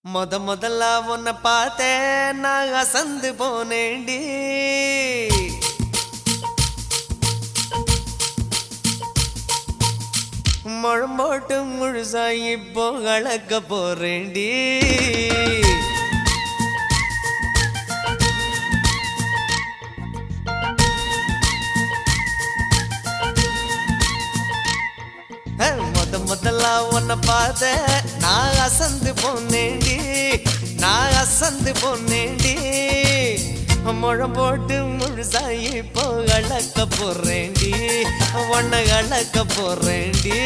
முதல்ல உன்னை பார்த்தேன் நான் அசந்து போனேண்டி. முழம்போட்டு முழுசா இப்போ கலக்க போறேண்டி. முதல்ல உன்னை பார்த்தேன் நான் அசந்து போனேண்டி. நான் அசந்து போனேண்டி. முழம் போட்டு முழுசாயி இப்போ கலக்க போறேண்டி. உன்னை கலக்க போறேண்டி.